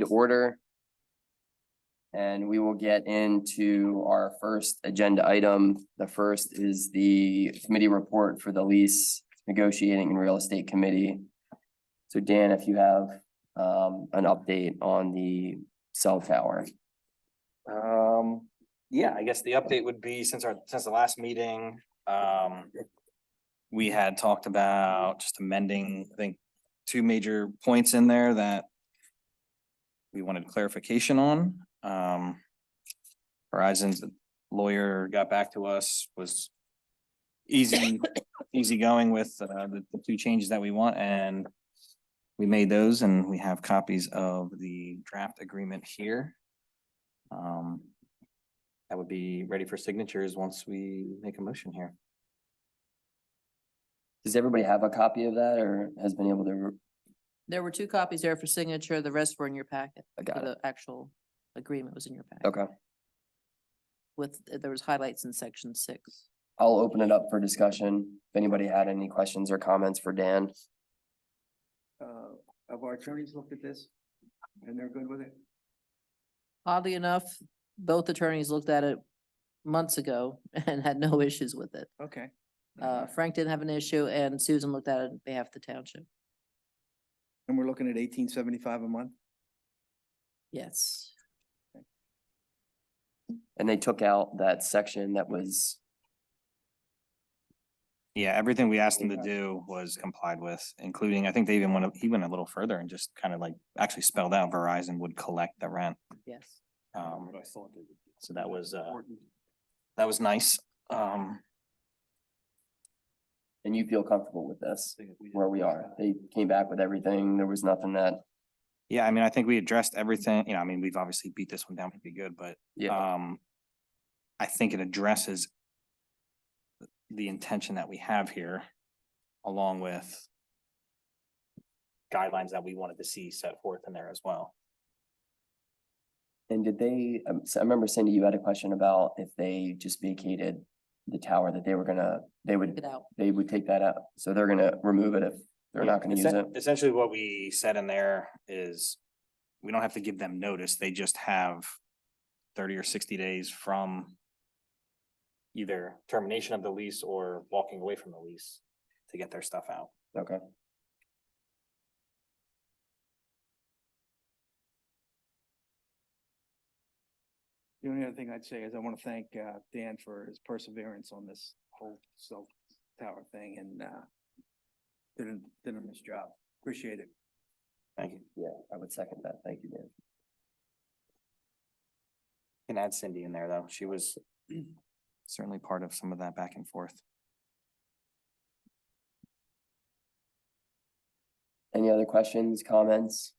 order. And we will get into our first agenda item. The first is the committee report for the lease negotiating and real estate committee. So Dan, if you have an update on the cell tower. Yeah, I guess the update would be since the last meeting, we had talked about just amending, I think, two major points in there that we wanted clarification on. Verizon's lawyer got back to us, was easy going with the two changes that we want, and we made those, and we have copies of the draft agreement here. That would be ready for signatures once we make a motion here. Does everybody have a copy of that or has been able to? There were two copies there for signature. The rest were in your packet. I got it. The actual agreement was in your packet. Okay, There was highlights in section 6. I'll open it up for discussion. If anybody had any questions or comments for Dan. Have our attorneys looked at this and they're good with it? Oddly enough, both attorneys looked at it months ago and had no issues with it. Okay. Frank didn't have an issue and Susan looked at it on behalf of the township. And we're looking at $18.75 a month? Yes. And they took out that section that was, Yeah, everything we asked them to do was complied with, including, I think they even he went a little further and just kind of like actually spelled out Verizon would collect the rent. Yes. So that was nice. and you feel comfortable with this, where we are. They came back with everything. There was nothing that, Yeah, I mean, I think we addressed everything, I mean, we've obviously beat this one down pretty good, but yeah, I think it addresses the intention that we have here, along with guidelines that we wanted to see set forth in there as well. and did they, so I remember Cindy, you had a question about if they just vacated the tower that they were gonna, Take it out. they would take that out. So they're gonna remove it if they're not gonna use it. Essentially, what we said in there is we don't have to give them notice. They just have 30 or 60 days from either termination of the lease or walking away from the lease to get their stuff out. Okay. The only other thing I'd say is I want to thank Dan for his perseverance on this whole cell tower thing and did a nice job. Appreciate it. Thank you. Yeah, I would second that. Thank you, Dan. Can add Cindy in there, though. She was certainly part of some of that back and forth. Any other questions, comments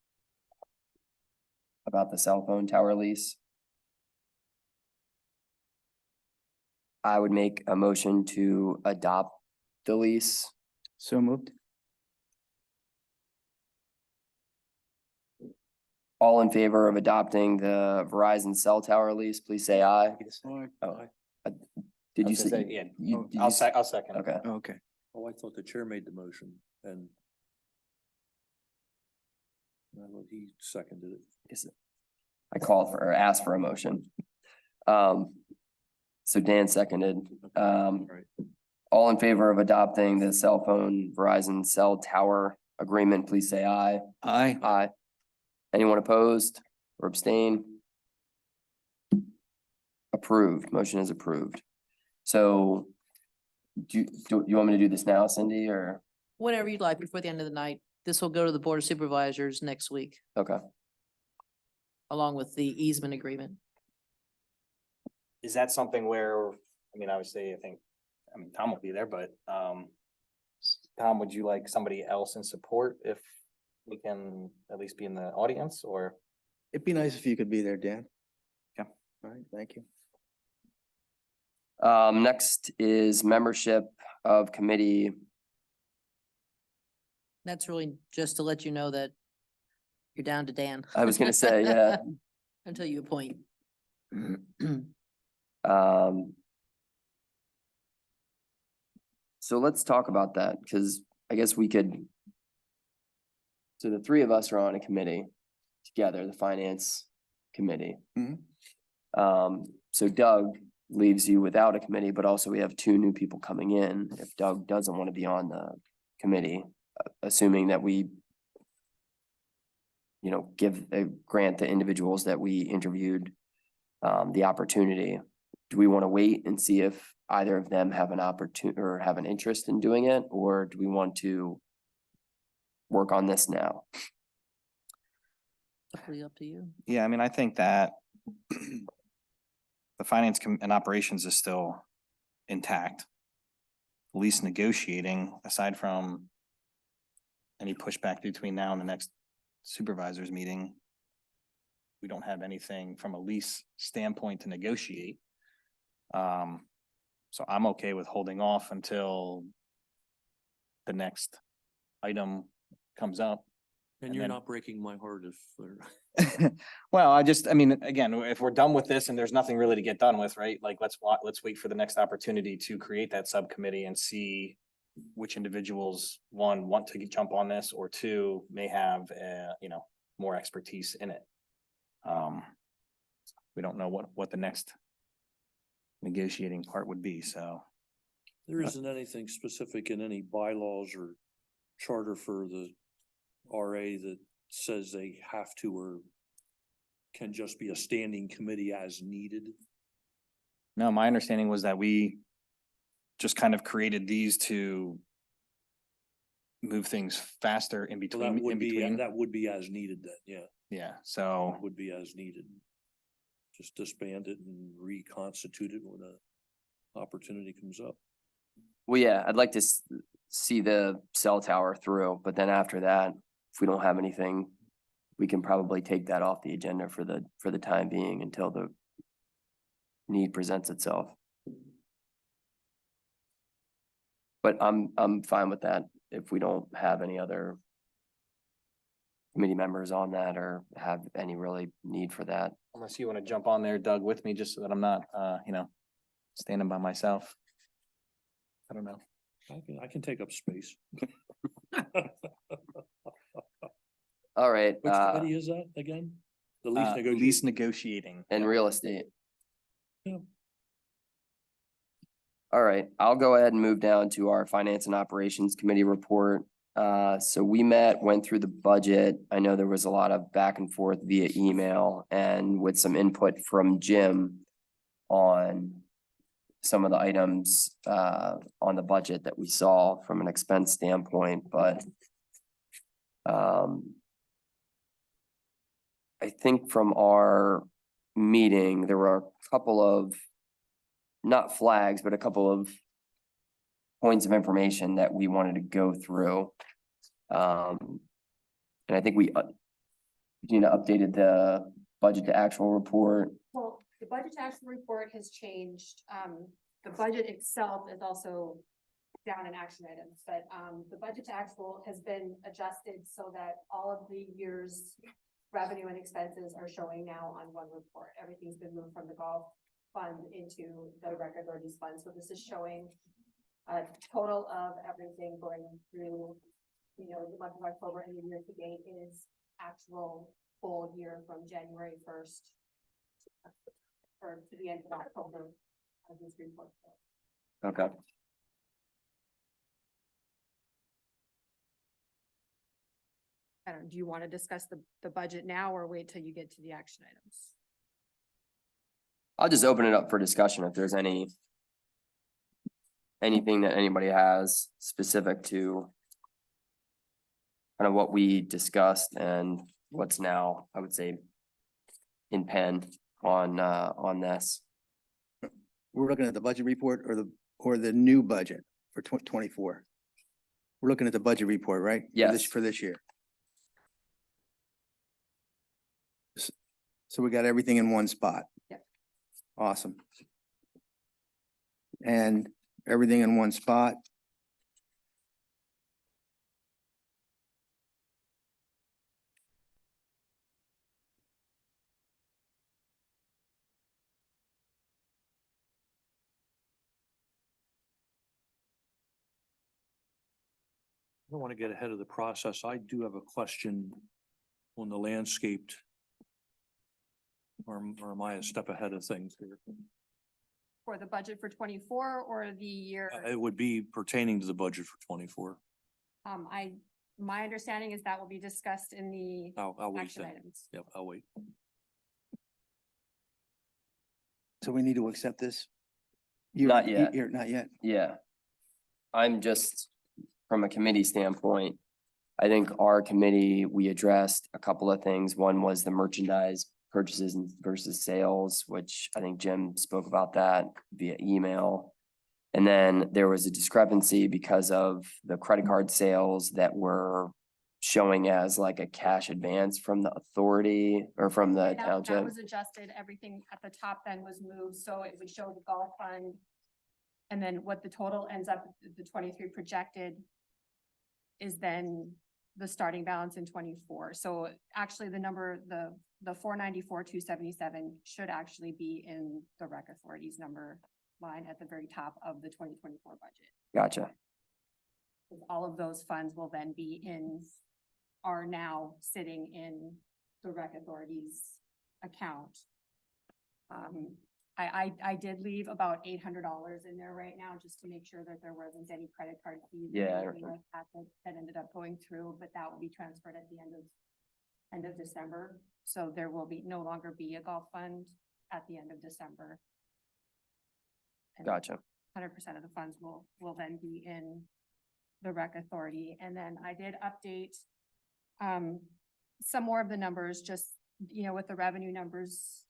about the cell phone tower lease? I would make a motion to adopt the lease. So moved. All in favor of adopting the Verizon cell tower lease, please say aye. Oh, did you say? Yeah, did I'll you say- second. Okay, Okay. Oh, I thought the chair made the motion and he seconded it. I called for, or asked for a motion. So Dan seconded. Right. All in favor of adopting the cell phone Verizon cell tower agreement, please say aye. Aye. Aye. Anyone opposed or abstain? Approved. Motion is approved. So do you want me to do this now, Cindy, or? Whatever you'd like before the end of the night. This will go to the Board of Supervisors next week, Okay, along with the easement agreement. Is that something where, I mean, obviously, Tom will be there, but, Tom, would you like somebody else in support if we can at least be in the audience, or? It'd be nice if you could be there, Dan. Yeah. All right, thank you. next is membership of committee. That's really just to let you know that you're down to Dan. I was gonna say, yeah. Until you appoint. So let's talk about that, because I guess we could. So the three of us are on a committee together, the finance committee. Mhm. So Doug leaves you without a committee, but also we have two new people coming in. If Doug doesn't want to be on the committee, assuming that we grant the individuals that we interviewed the opportunity. Do we want to wait and see if either of them have an opportunity or have an interest in doing it, or do we want to work on this now? Totally up to you. Yeah, I mean, I think that the finance and operations is still intact. Lease negotiating, aside from any pushback between now and the next supervisors meeting, we don't have anything from a lease standpoint to negotiate. So I'm okay with holding off until the next item comes up. And And you're then- not breaking my heart if they're. Well, I mean, again, if we're done with this and there's nothing really to get done with, right? Like, let's wait for the next opportunity to create that subcommittee and see which individuals, one, want to jump on this, or two, may have, more expertise in it. We don't know what the next negotiating part would be, so. There isn't anything specific in any bylaws or charter for the RA that says they have to or can just be a standing committee as needed. No, my understanding was that we just kind of created these to move things faster in So between, that would in be, between. that would be as needed then, yeah, Yeah, so, would be as needed. Just disband it and reconstitute it when a opportunity comes up. Well, yeah, I'd like to see the cell tower through, but then after that, if we don't have anything, we can probably take that off the agenda for the time being until the need presents itself. But I'm fine with that if we don't have any other committee members on that or have any really need for that. unless you want to jump on there, Doug, with me, just so that I'm not, standing by myself. I don't know. I can take up space. All right, Which committee is that again? The lease negotiation? Lease negotiating. and real estate. Yeah. All right, I'll go ahead and move down to our Finance and Operations Committee report. So we went through the budget. I know there was a lot of back and forth via email and with some input from Jim on some of the items on the budget that we saw from an expense standpoint, but I think from our meeting, there were a couple of not flags, but a couple of points of information that we wanted to go through. And I think we, updated the budget to actual report. Well, the budget to actual report has changed. The budget itself is also down in action items, but, the budget to actual has been adjusted so that all of the year's revenue and expenses are showing now on one report. Everything's been moved from the golf fund into the record orders fund. So this is showing a total of everything going through, the month of October, and the year to date is actual full year from January 1st or to the end of October of this report. Okay. I don't, do you want to discuss the budget now or wait till you get to the action items? I'll just open it up for discussion if there's anything that anybody has specific to kind of what we discussed and what's now, I would say, in pen on this. We're looking at the budget report or the new budget for 2024. We're looking at the budget report, right? Yes. For this year. So we got everything in one spot. Yep. Awesome. And everything in one spot. I don't want to get ahead of the process. I do have a question on the landscaped or am I a step ahead of things here? For the budget for 24 or the year? It would be pertaining to the budget for 24. My understanding is that will be discussed in the I'll wait action then. items. Yep, I'll wait. So we need to accept this? Not yet. Not yet. Yeah. I'm just, from a committee standpoint, I think our committee, we addressed a couple of things. One was the merchandise purchases versus sales, which I think Jim spoke about that via email. And then there was a discrepancy because of the credit card sales that were showing as like a cash advance from the authority or from the That township. was adjusted. Everything at the top then was moved, so it would show the golf fund. And then what the total ends up, the 23 projected is then the starting balance in 24. So actually the number, the 494, 277 should actually be in the rec authorities number line at the very top of the 2024 budget. Gotcha. All of those funds will then are now sitting in the rec authorities account. I did leave about $800 in there right now, just to make sure that there wasn't any credit card fees. or Yeah, I anything remember. like that ended up going through, but that will be transferred at the end of December. So there will no longer be a golf fund at the end of December. And Gotcha. 100% of the funds will then be in the rec authority. And then I did update some more of the numbers, just, with the revenue numbers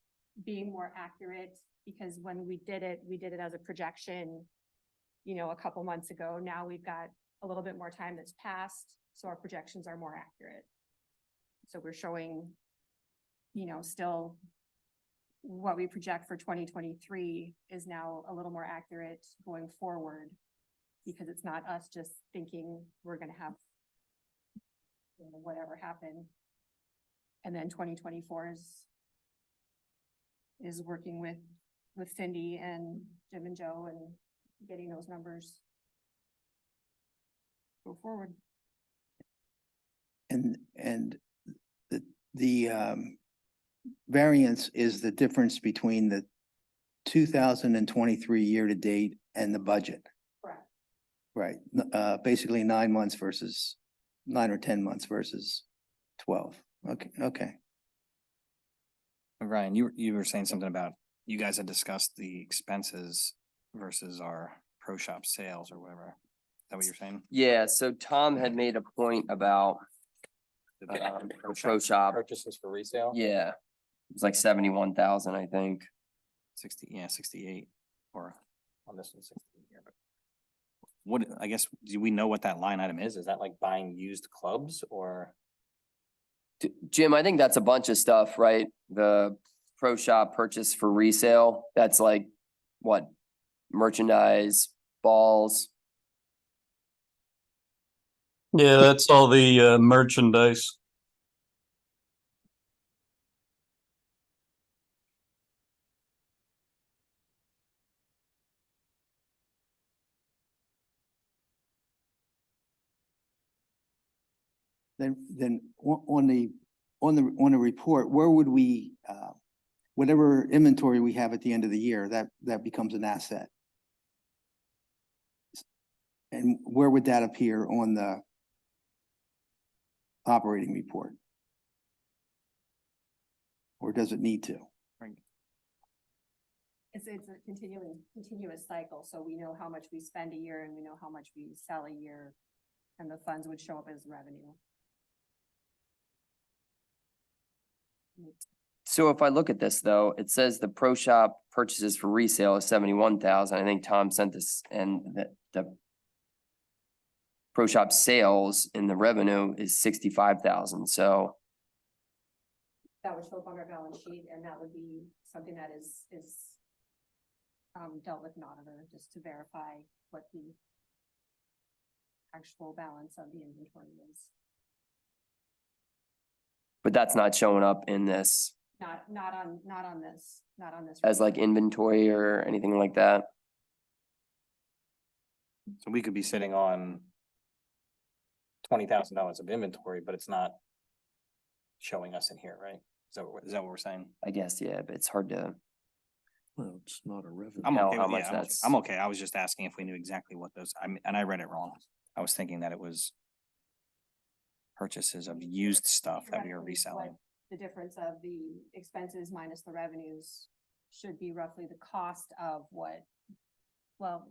being more accurate, because when we did it as a projection, a couple months ago. Now we've got a little bit more time that's passed, so our projections are more accurate. So we're showing, still what we project for 2023 is now a little more accurate going forward, because it's not us just thinking we're gonna have whatever happen. And then 2024 is working with Cindy and Jim and Joe and getting those numbers go forward. And the variance is the difference between the 2023 year to date and the budget. Correct. Right, basically 9 months versus 9 or 10 months versus 12. Okay. Ryan, you were saying something about, you guys had discussed the expenses versus our pro shop sales or whatever. Is that what you're saying? Yeah, so Tom had made a point about pro shop. Purchases for resale? Yeah, it was like 71,000, I think. 68, or on this one, 68 here, but. What, I guess, do we know what that line item is? Is that like buying used clubs or? Jim, I think that's a bunch of stuff, right? The pro shop purchase for resale, that's like what? Merchandise, balls. Yeah, that's all the merchandise. Then on the report, where would we, whatever inventory we have at the end of the year, that becomes an asset? And where would that appear on the operating report? Or does it need to? It's a continuous cycle, so we know how much we spend a year and we know how much we sell a year, and the funds would show up as revenue. So if I look at this though, it says the pro shop purchases for resale is 71,000. I think Tom sent this, and the pro shop sales in the revenue is 65,000. So That would show up on our balance sheet, and that would be something that is dealt with an auditor, just to verify what the actual balance of the inventory is. but that's not showing up in this Not on this. as like inventory or anything like that. So we could be sitting on $20,000 of inventory, but it's not showing us in here, right? Is that what we're saying? I guess, yeah, but it's hard to, Well, it's not a revenue. I'm How- okay how with, much yeah, I'm okay. that's- I'm okay. I was just asking if we knew exactly what those, and I read it wrong. I was thinking that it was purchases of used stuff that we are Roughly reselling. what The difference of the expenses minus the revenues should be roughly the cost of what, well,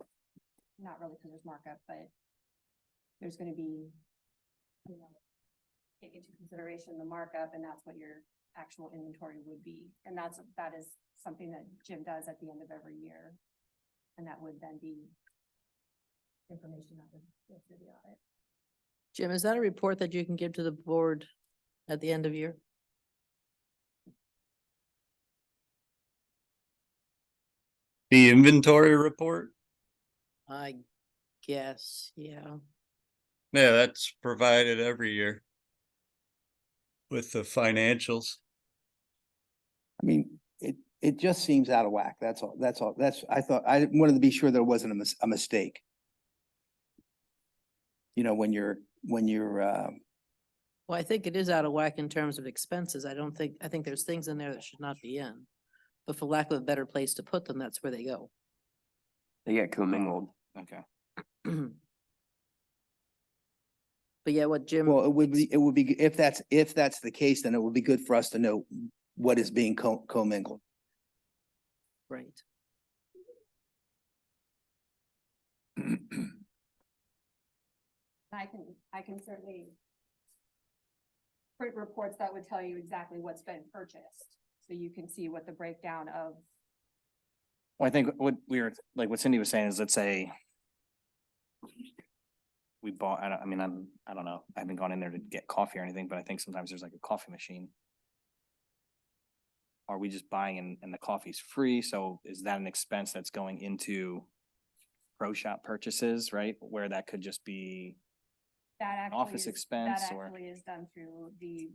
not really because there's markup, but there's gonna be, you know, take into consideration the markup, and that's what your actual inventory would be. And that is something that Jim does at the end of every year. And that would then be information that would go through the audit. Jim, is that a report that you can give to the board at the end of year? The inventory report? I guess, yeah. Yeah, that's provided every year. With the financials. I mean, it just seems out of whack. That's all. I wanted to be sure there wasn't a mistake. You know, when you're, Well, I think it is out of whack in terms of expenses. I think there's things in there that should not be in. But for lack of a better place to put them, that's where they go. they get commingled. Okay. But yeah, what Jim. well, it would be, if that's the case, then it would be good for us to know what is being commingled. Right. I can certainly print reports that would tell you exactly what's been purchased, so you can see what the breakdown of. Well, I think what we were, like what Cindy was saying is, let's say we bought, I don't know, I haven't gone in there to get coffee or anything, but I think sometimes there's like a coffee machine. Are we just buying and the coffee's free? So is that an expense that's going into pro shop purchases, right? Where that could just be, That actually office expense that or- actually is done through the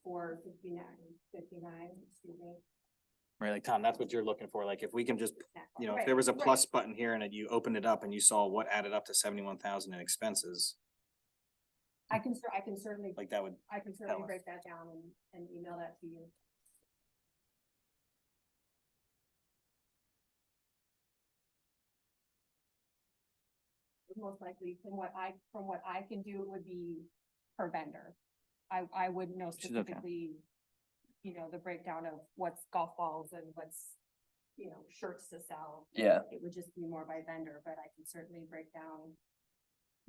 459, excuse me. right? Like Tom, that's what you're looking for. Like if we can just, you know, if Right, there was a right. plus button here and you opened it up and you saw what added up to 71,000 in expenses, I can certainly, like that would, I can tell certainly us. break that down and email that to you. Most likely, from what I can do, it would be per vendor. I wouldn't know Which is okay. specifically, you know, the breakdown of what's golf balls and what's, you know, shirts to sell. Yeah, It would just be more by vendor, but I can certainly break down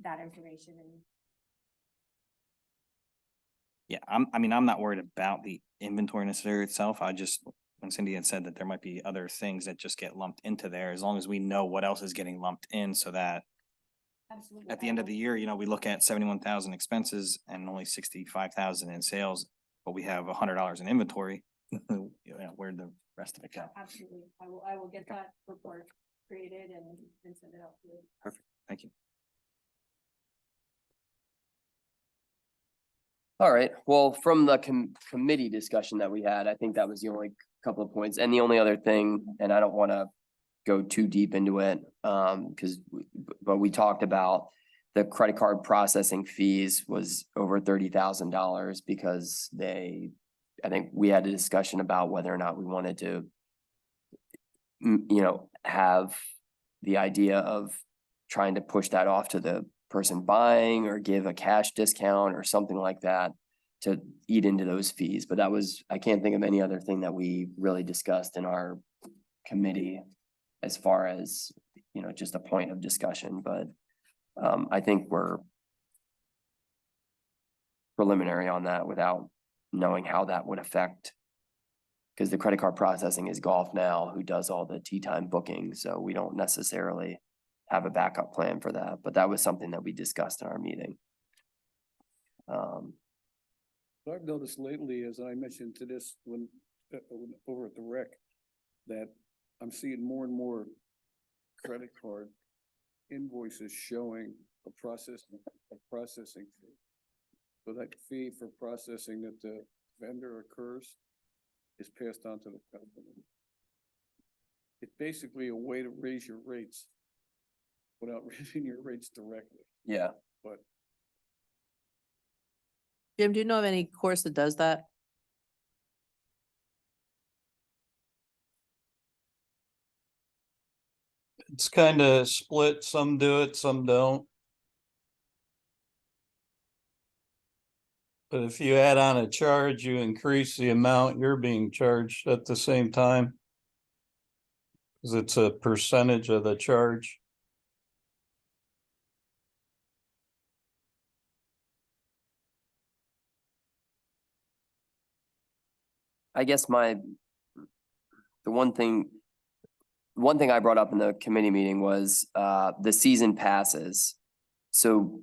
that information and. yeah, I'm not worried about the inventory necessarily itself. I just, when Cindy had said that there might be other things that just get lumped into there, as long as we know what else is getting lumped in so that Absolutely. at the end of the year, you know, we look at 71,000 expenses and only 65,000 in sales, but we have $100 in inventory. You know, where'd the rest of it go? Absolutely. I will get that report created and send it out to you. Thank you. all right. Well, from the committee discussion that we had, I think that was the only couple of points. And the only other thing, and I don't want to go too deep into it, but we talked about the credit card processing fees was over $30,000 because I think we had a discussion about whether or not we wanted to, have the idea of trying to push that off to the person buying or give a cash discount or something like that to eat into those fees. But I can't think of any other thing that we really discussed in our committee as far as, just a point of discussion, but I think we're preliminary on that without knowing how that would affect. Because the credit card processing is Golf Now, who does all the tee time bookings, so we don't necessarily have a backup plan for that, but that was something that we discussed in our meeting. What I've noticed lately, as I mentioned to this when over at the rec, that I'm seeing more and more credit card invoices showing a processing fee. So that fee for processing that the vendor occurs is passed on to the customer. It's basically a way to raise your rates without raising your rates directly, Yeah, but Jim, do you know of any course that does that? It's kind of split. Some do it, some don't. But if you add on a charge, you increase the amount you're being charged at the same time. Cause it's a percentage of the charge. I guess the one thing I brought up in the committee meeting was, the season passes. So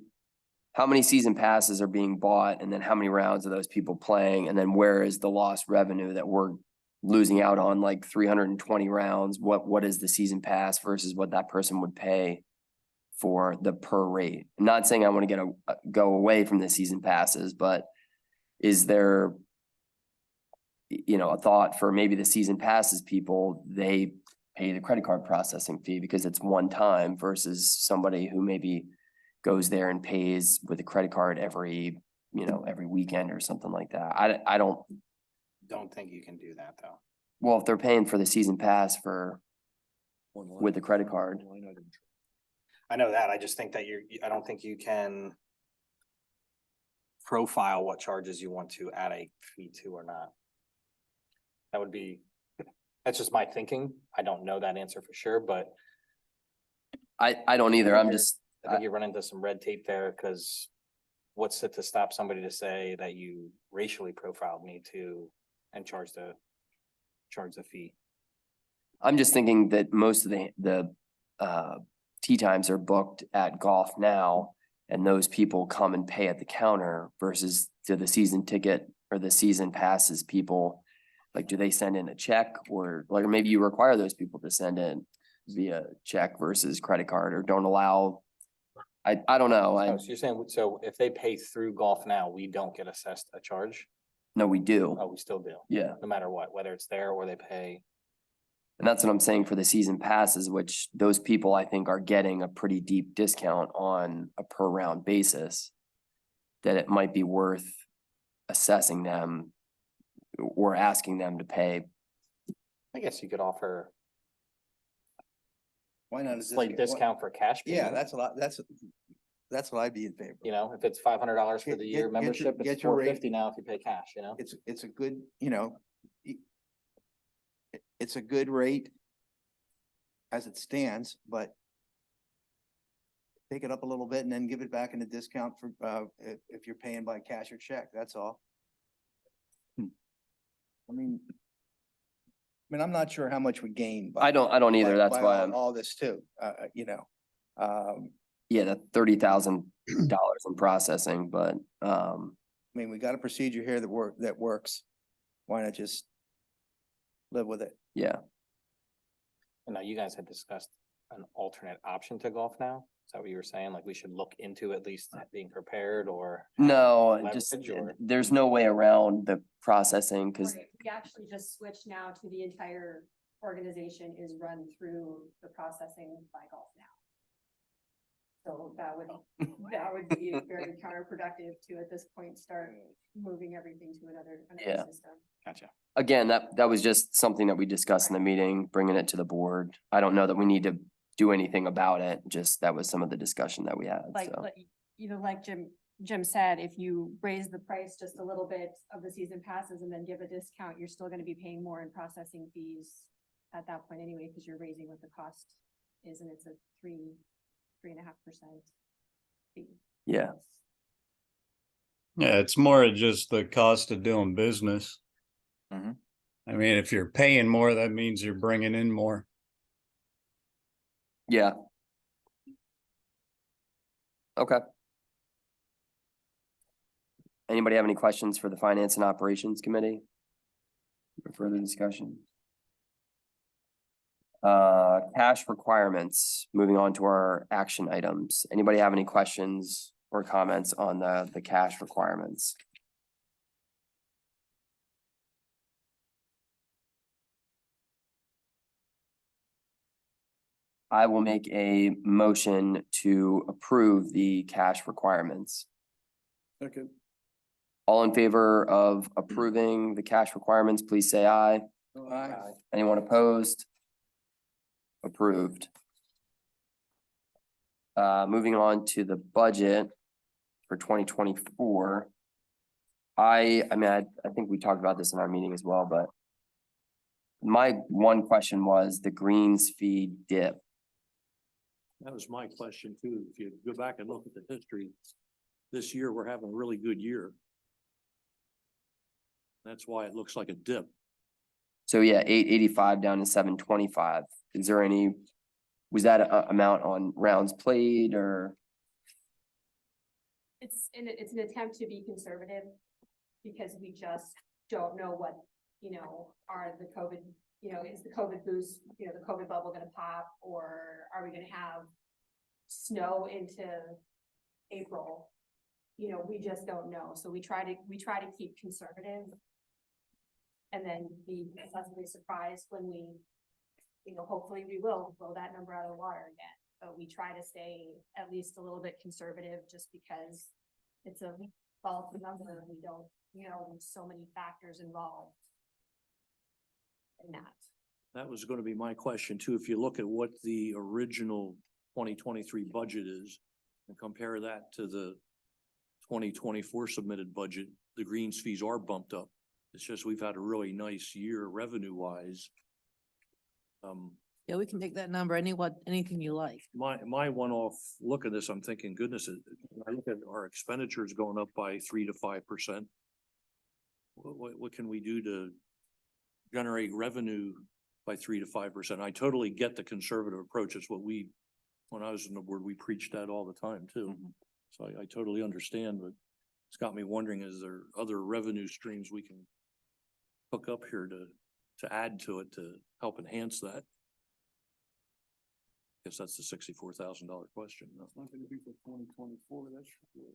how many season passes are being bought, and then how many rounds are those people playing? And then where is the lost revenue that we're losing out on, like 320 rounds? What is the season pass versus what that person would pay for the per rate? I'm not saying I want to go away from the season passes, but is there, a thought for maybe the season passes people, they pay the credit card processing fee because it's one time versus somebody who maybe goes there and pays with a credit card every weekend or something like that. I don't, Don't think you can do that, though. well, if they're paying for the season pass One line- with the credit card. line item. I know that, I just think that I don't think you can profile what charges you want to add a fee to or not. That's just my thinking. I don't know that answer for sure, but I don't either. I'm just, I think you run into some red tape there, because what's it to stop somebody to say that you racially profiled me and charge the fee? I'm just thinking that most of the tee times are booked at Golf Now, and those people come and pay at the counter versus to the season ticket or the season passes people. Like, do they send in a check, or like, maybe you require those people to send in via check versus credit card, or don't allow? I don't know. Oh, so you're saying, so if they pay through Golf Now, we don't get assessed a charge? No, we do. Oh, we still do, Yeah. no matter what, whether it's there or they pay. And that's what I'm saying for the season passes, which those people I think are getting a pretty deep discount on a per round basis. That it might be worth assessing them or asking them to pay. I guess you could offer Why not? a slight discount for cash. Yeah, payment. that's what I'd be in favor. You know, if it's $500 for the year Get your- membership, it's get your rate. $450 now if you pay cash, you know? It's a good, it's a good rate as it stands, but take it up a little bit and then give it back in a discount for, if you're paying by cash or check, that's all. I mean, I'm not sure how much we gain. I don't either. That's by why all- I'm, all this too, yeah, the $30,000 in processing, but, I mean, we got a procedure here that works. Why not just live with it? yeah. And now you guys had discussed an alternate option to Golf Now. Is that what you were saying? Like we should look into at least being prepared or? No, just, leverage or- there's no way around the processing, because Right, we actually just switched now to the entire organization is run through the processing by Golf Now. So that would be very counterproductive to at this point start moving everything to another Yeah. system. Gotcha. again, that was just something that we discussed in the meeting, bringing it to the board. I don't know that we need to do anything about it, just that was some of the discussion that we had, Like, so. like Jim said, if you raise the price just a little bit of the season passes and then give a discount, you're still gonna be paying more in processing fees at that point anyway, because you're raising what the cost is, and it's a 3.5% fee. Yeah, Yeah, it's more of just the cost of doing business. Mhm. I mean, if you're paying more, that means you're bringing in more. yeah. Okay. Anybody have any questions for the Finance and Operations Committee? For further discussion? Cash requirements, moving on to our action items. Anybody have any questions or comments on the cash requirements? I will make a motion to approve the cash requirements. Second, All in favor of approving the cash requirements, please say aye. Aye. Anyone opposed? Approved. Moving on to the budget for 2024. I think we talked about this in our meeting as well, but my one question was the greens fee dip. That was my question too. If you go back and look at the history, this year, we're having a really good year. That's why it looks like a dip. So yeah, 885 down to 725. Is there any, was that a amount on rounds played or? It's an attempt to be conservative because we just don't know what, are the COVID, is the COVID boost, the COVID bubble gonna pop, or are we gonna have snow into April? We just don't know. So we try to keep conservative and then be pleasantly surprised when we, hopefully we will blow that number out of the water again. But we try to stay at least a little bit conservative just because it's a volatile number and we don't, there's so many factors involved in that. That was gonna be my question too. If you look at what the original 2023 budget is and compare that to the 2024 submitted budget, the greens fees are bumped up. It's just we've had a really nice year revenue wise. Yeah, we can make that number anything you like. My one-off look at this, I'm thinking, goodness, I look at our expenditures going up by 3 to 5%. What can we do to generate revenue by 3 to 5%? I totally get the conservative approach. It's what when I was in the board, we preached that all the time too. So I totally understand, but it's got me wondering, is there other revenue streams we can hook up here to add to it to help enhance that? Guess that's the $64,000 question. It's not gonna be for 2024, that's.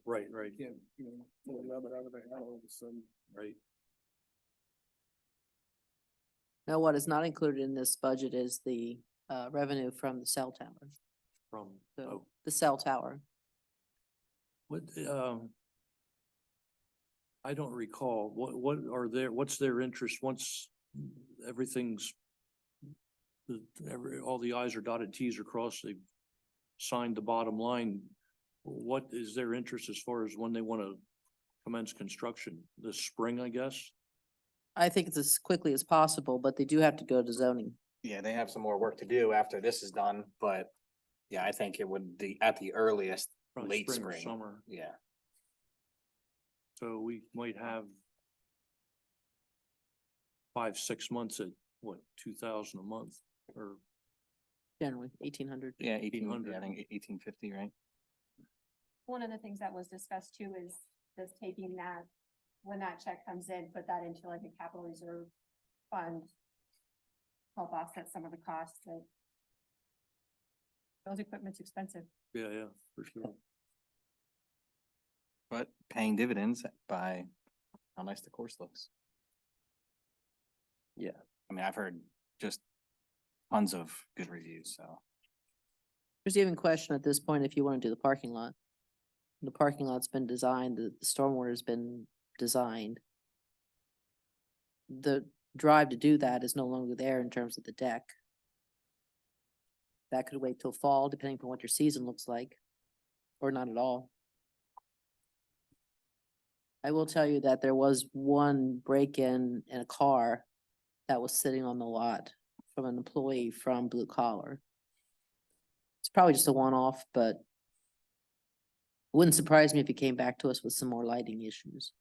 Right. Yeah, pull a rabbit out of the hat all of a sudden. Right. Now, what is not included in this budget is the revenue from the cell tower, From, the cell tower. what, I don't recall, what's their interest once everything's, all the i's are dotted, t's are crossed, they've signed the bottom line. What is their interest as far as when they want to commence construction? This spring, I guess? I think it's as quickly as possible, but they do have to go to zoning. Yeah, they have some more work to do after this is done, but yeah, I think it would be at the earliest, Probably late or spring. Summer. Yeah. So we might have 5-6 months at what, 2,000 a month or Generally, 1,800. Yeah, 1800. I think 1850, right? One of the things that was discussed too is just taking that, when that check comes in, put that into like a capital reserve fund. Help offset some of the costs that. Those equipment's expensive. yeah, for sure. But paying dividends by how nice the course looks. Yeah. I mean, I've heard just tons of good reviews, so. There's even question at this point if you want to do the parking lot. The parking lot's been designed, the stormwater's been designed. The drive to do that is no longer there in terms of the deck. That could wait till fall, depending on what your season looks like, or not at all. I will tell you that there was one break-in in a car that was sitting on the lot from an employee from Blue Collar. It's probably just a one-off, but it wouldn't surprise me if he came back to us with some more lighting issues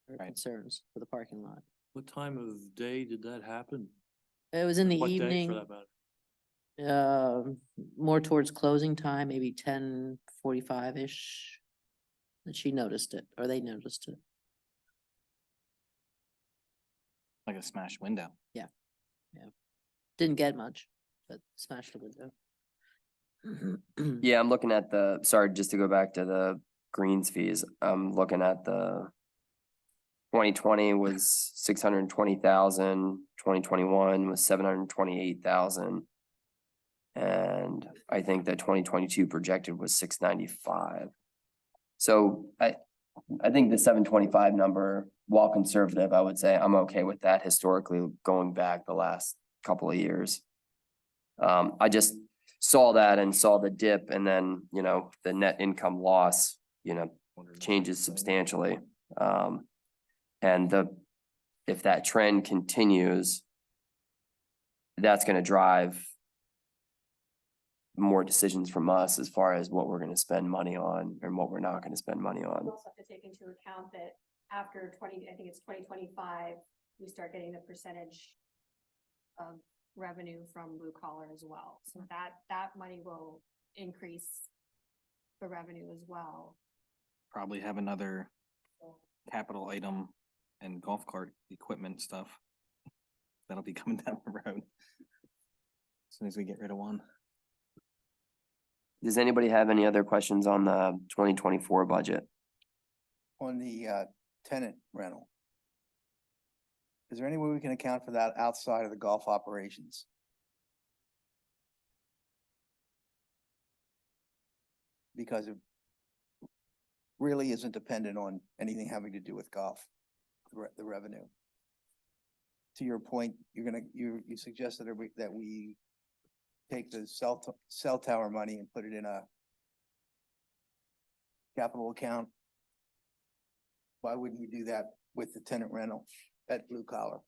or Right. concerns for the parking lot. What time of day did that happen? It was in the What day, for evening, that matter? more towards closing time, maybe 10:45-ish. And she noticed it, or they noticed it. Like a smashed window. Didn't get much, but smashed the window. Yeah, I'm looking at sorry, just to go back to the greens fees, I'm looking at the 2020 was 620,000, 2021 was 728,000. And I think the 2022 projected was 695. So I think the 725 number, while conservative, I would say I'm okay with that historically going back the last couple of years. I just saw that and saw the dip and then, you know, the net income loss, you know, changes substantially. And if that trend continues, that's gonna drive more decisions from us as far as what we're gonna spend money on and what we're not gonna spend money We on. also have to take into account that after I think it's 2025, we start getting the percentage of revenue from blue collar as well. So that money will increase the revenue as well. Probably have another capital item and golf cart equipment stuff. That'll be coming down the road. As soon as we get rid of one. Does anybody have any other questions on the 2024 budget? On the tenant rental. Is there any way we can account for that outside of the golf operations? Because it really isn't dependent on anything having to do with golf, the revenue. To your point, you suggested that we take the cell tower money and put it in a capital account. Why wouldn't we do that with the tenant rental at blue collar?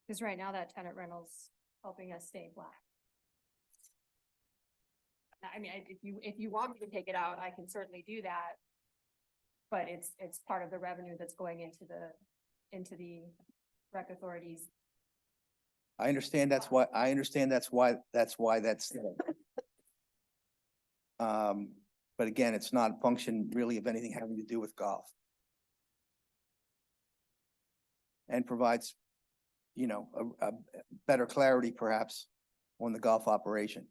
Because right now that tenant rental's helping us stay flat. I mean, if you want me to take it out, I can certainly do that. But it's part of the revenue that's going into the rec authorities. I understand that's why, that's. But again, it's not a function really of anything having to do with golf. And provides, you know, a better clarity perhaps on the golf operation.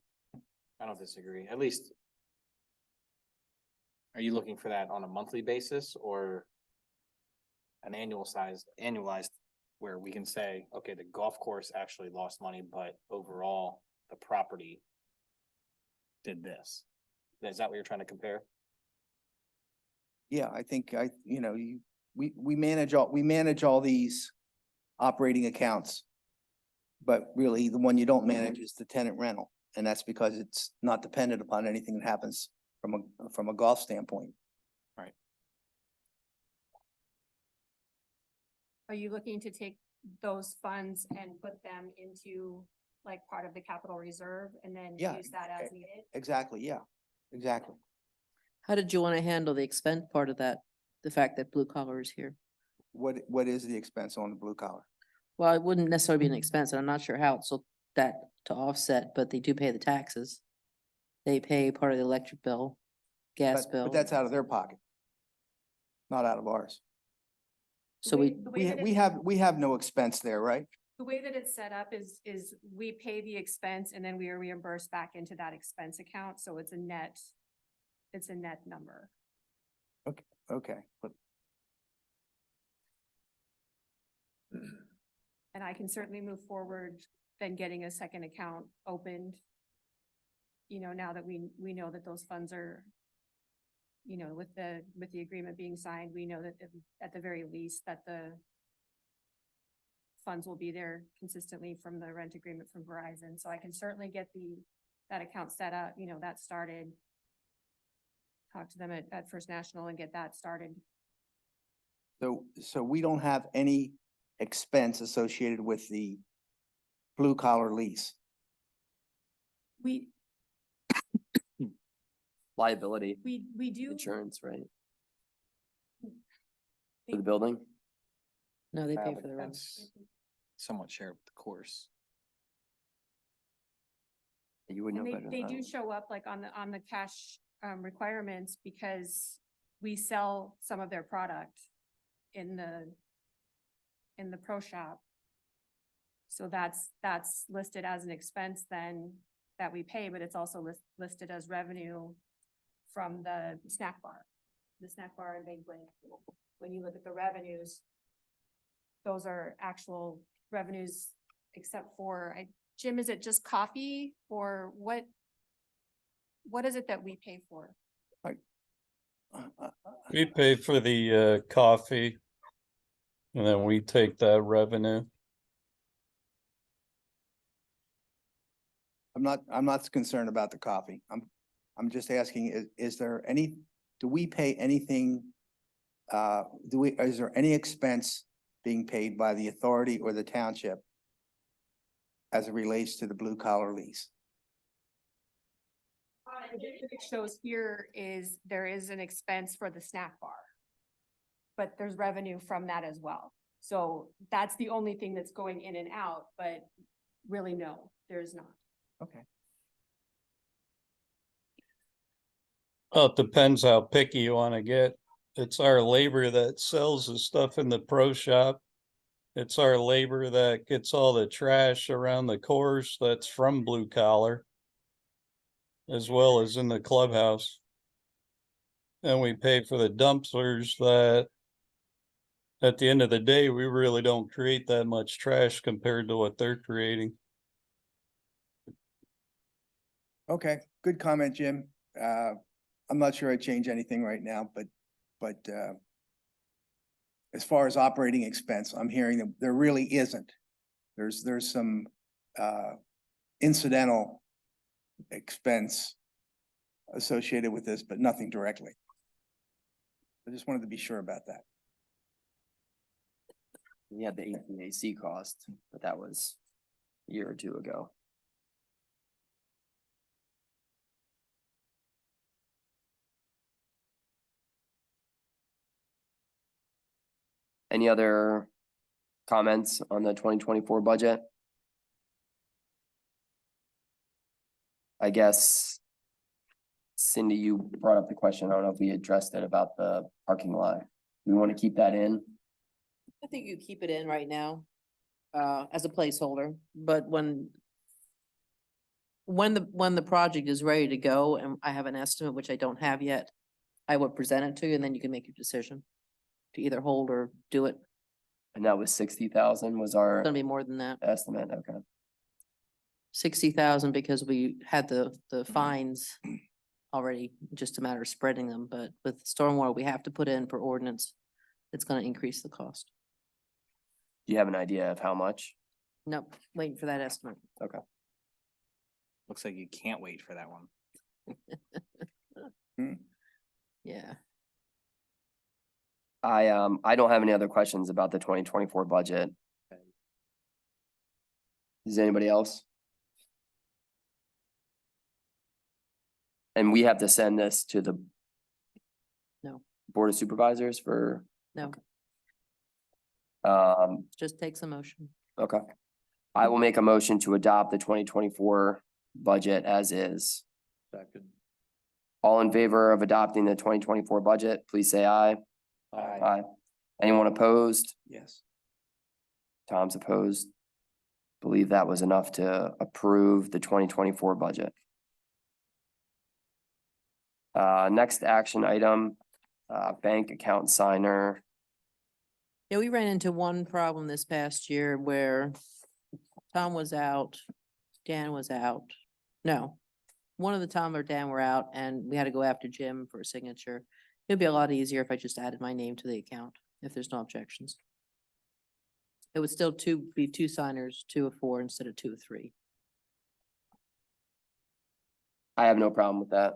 I don't disagree, at least. Are you looking for that on a monthly basis or an annualized where we can say, okay, the golf course actually lost money, but overall the property did this? Is that what you're trying to compare? Yeah, I think we manage all these operating accounts. But really, the one you don't manage is the tenant rental, and that's because it's not dependent upon anything that happens from a golf standpoint. Are you looking to take those funds and put them into like part of the capital reserve and then Yeah, use that as needed? Exactly, yeah, exactly. How did you want to handle the expense part of that? The fact that blue collar is here? What is the expense on the blue collar? Well, it wouldn't necessarily be an expense, and I'm not sure how it's so that to offset, but they do pay the taxes. They pay part of the electric bill, gas bill. But that's out of their pocket. Not out of ours. So We have no expense there, right? The way that it's set up is we pay the expense and then we are reimbursed back into that expense account, so it's a net number. Okay, but And I can certainly move forward then getting a second account opened. You know, now that we know that those funds are, you know, with the agreement being signed, we know that at the very least that the funds will be there consistently from the rent agreement from Verizon. So I can certainly get that account set up, you know, that started. Talk to them at First National and get that started. so we don't have any expense associated with the blue collar lease. We Liability, do. insurance, right? For the building? no, they Yeah, pay but for the rent. that's somewhat share of the course. You would know And better they than I do would. show up like on the cash requirements because we sell some of their product in the pro shop. So that's listed as an expense then that we pay, but it's also listed as revenue from the snack bar and banquet. When you look at the revenues, those are actual revenues except for, Jim, is it just coffee or what is it that we pay for? We pay for the coffee. And then we take that revenue. I'm not concerned about the coffee. I'm just asking, is there any, do we pay anything? Is there any expense being paid by the authority or the township as it relates to the blue collar lease? What it shows here is there is an expense for the snack bar. But there's revenue from that as well. So that's the only thing that's going in and out, but really, no, there's not. Okay. Well, it depends how picky you want to get. It's our labor that sells the stuff in the pro shop. It's our labor that gets all the trash around the course that's from blue collar. As well as in the clubhouse. And we pay for the dumpsters that. At the end of the day, we really don't create that much trash compared to what they're creating. Okay, good comment, Jim. I'm not sure I'd change anything right now, but as far as operating expense, I'm hearing that there really isn't. There's some incidental expense associated with this, but nothing directly. I just wanted to be sure about that. We had the HVAC cost, but that was a year or two ago. Any other comments on the 2024 budget? I guess Cindy, you brought up the question. I don't know if we addressed it about the parking lot. We want to keep that in. I think you keep it in right now, as a placeholder, but when the project is ready to go and I have an estimate, which I don't have yet, I would present it to you and then you can make your decision to either hold or do it. And that was 60,000 was It's our gonna be more than that. estimate. Okay. 60,000 because we had the fines already, just a matter of spreading them, but with stormwater, we have to put in for ordinance. It's gonna increase the cost. Do you have an idea of how much? Nope, waiting for that estimate. Looks like you can't wait for that one. Yeah. I don't have any other questions about the 2024 budget. Does anybody else? And we have to send this to the No. Board of Supervisors for, No, just takes a motion. okay. I will make a motion to adopt the 2024 budget as is. Second. All in favor of adopting the 2024 budget, please say aye. Aye. Anyone opposed? Yes. Tom's opposed. Believe that was enough to approve the 2024 budget. Next action item, bank account signer. Yeah, we ran into one problem this past year where Tom was out, Dan was out. No, one of the Tom or Dan were out and we had to go after Jim for a signature. It'd be a lot easier if I just added my name to the account, if there's no objections. It would still be two signers, 2 of 4 instead of 2 of 3. I have no problem with that.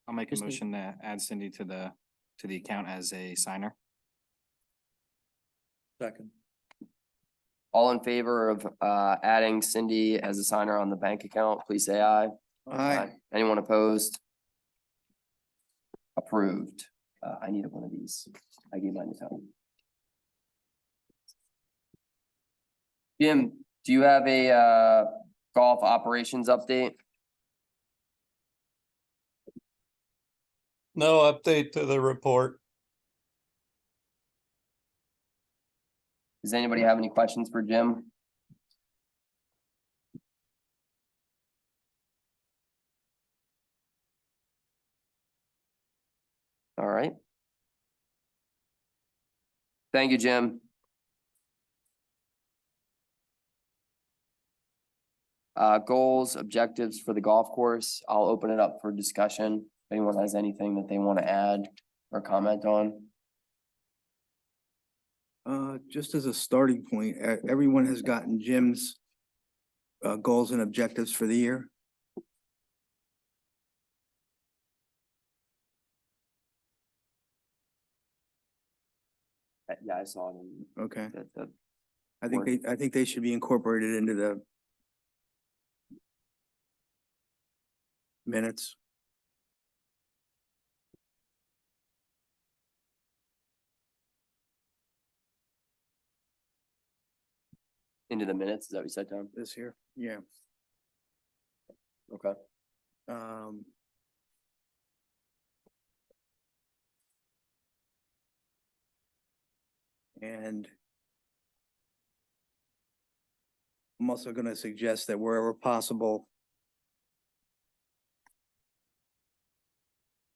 I'll make a Just need- motion to add Cindy to the account as a signer. Second. All in favor of adding Cindy as a signer on the bank account, please say aye. Aye. Anyone opposed? Approved. I needed one of these. I gave mine to Tom. Jim, do you have a golf operations update? No update to the report. Does anybody have any questions for Jim? All right. Thank you, Jim. Goals, objectives for the golf course. I'll open it up for discussion. anyone has anything that they want to add or comment on? Just as a starting point, everyone has gotten Jim's goals and objectives for the year. Yeah, I saw it in Okay, the I think they should be incorporated into the minutes. into the minutes, is that what you said, Tom? This here, yeah. Okay. Um. And I'm also gonna suggest that wherever possible,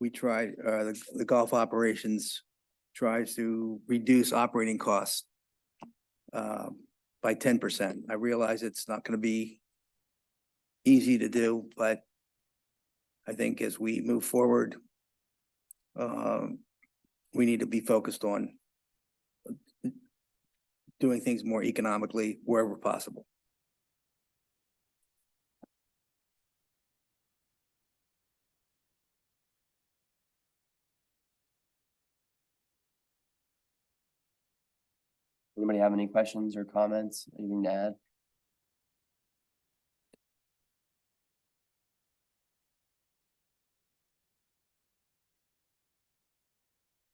we try, the golf operations tries to reduce operating costs by 10%. I realize it's not gonna be easy to do, but I think as we move forward, we need to be focused on doing things more economically wherever possible. Anybody have any questions or comments, anything to add?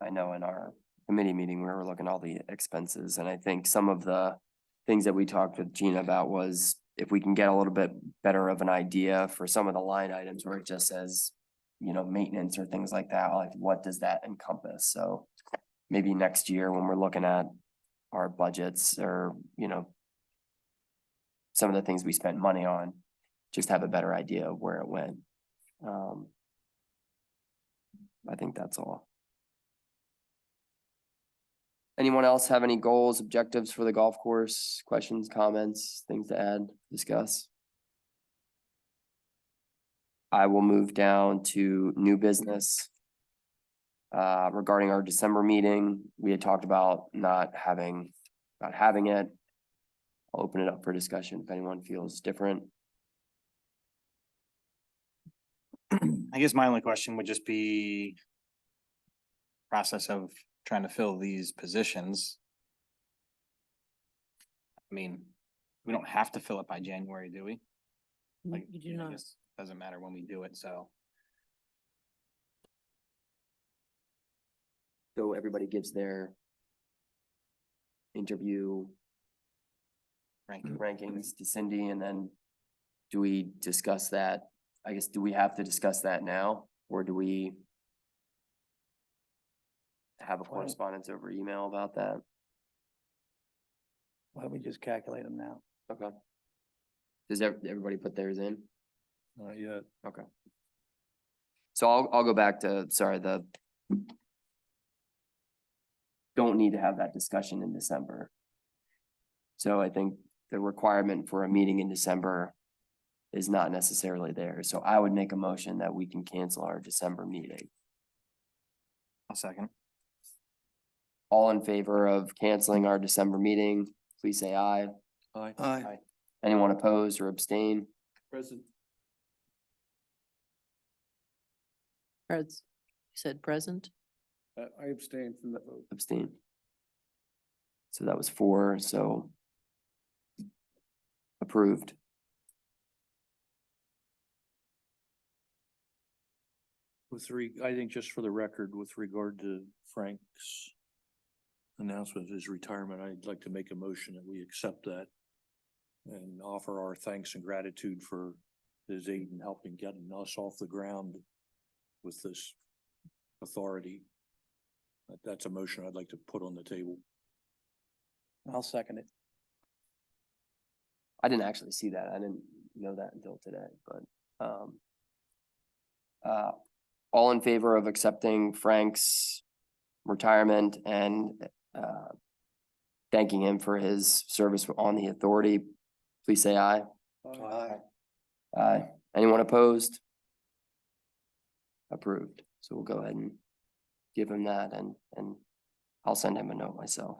I know in our committee meeting, we were looking at all the expenses, and I think some of the things that we talked with Gina about was if we can get a little bit better of an idea for some of the line items where it just says, you know, maintenance or things like that, like what does that encompass? So maybe next year when we're looking at our budgets or, you know, some of the things we spent money on, just have a better idea of where it went. I think that's all. Anyone else have any goals, objectives for the golf course? Questions, comments, things to add, discuss? I will move down to new business. Regarding our December meeting, we had talked about not having it. I'll open it up for discussion if anyone feels different. I guess my only question would just be process of trying to fill these positions. I mean, we don't have to fill it by January, do we? Like, You do I not. guess doesn't matter when we do it, so. So everybody gives their interview rankings to Cindy, and then do we discuss that? I guess, do we have to discuss that now, or do we have a correspondence over email about that? Why don't we just calculate them now? Okay. Does everybody put theirs in? Not yet. Okay. So I'll go back to, sorry, don't need to have that discussion in December. So I think the requirement for a meeting in December is not necessarily there. So I would make a motion that we can cancel our December meeting. I'll second. All in favor of canceling our December meeting, please say aye. Aye. Aye. Anyone opposed or abstain? Present. You said present? I abstain from that vote. Abstain. So that was 4, so approved. I think just for the record, with regard to Frank's announcement of his retirement, I'd like to make a motion that we accept that and offer our thanks and gratitude for his aid in helping getting us off the ground with this authority. That's a motion I'd like to put on the table. I'll second it. I didn't actually see that. I didn't know that until today, but all in favor of accepting Frank's retirement and thanking him for his service on the authority, please say aye. Aye. Aye. Anyone opposed? approved. So we'll go ahead and give him that and I'll send him a note myself.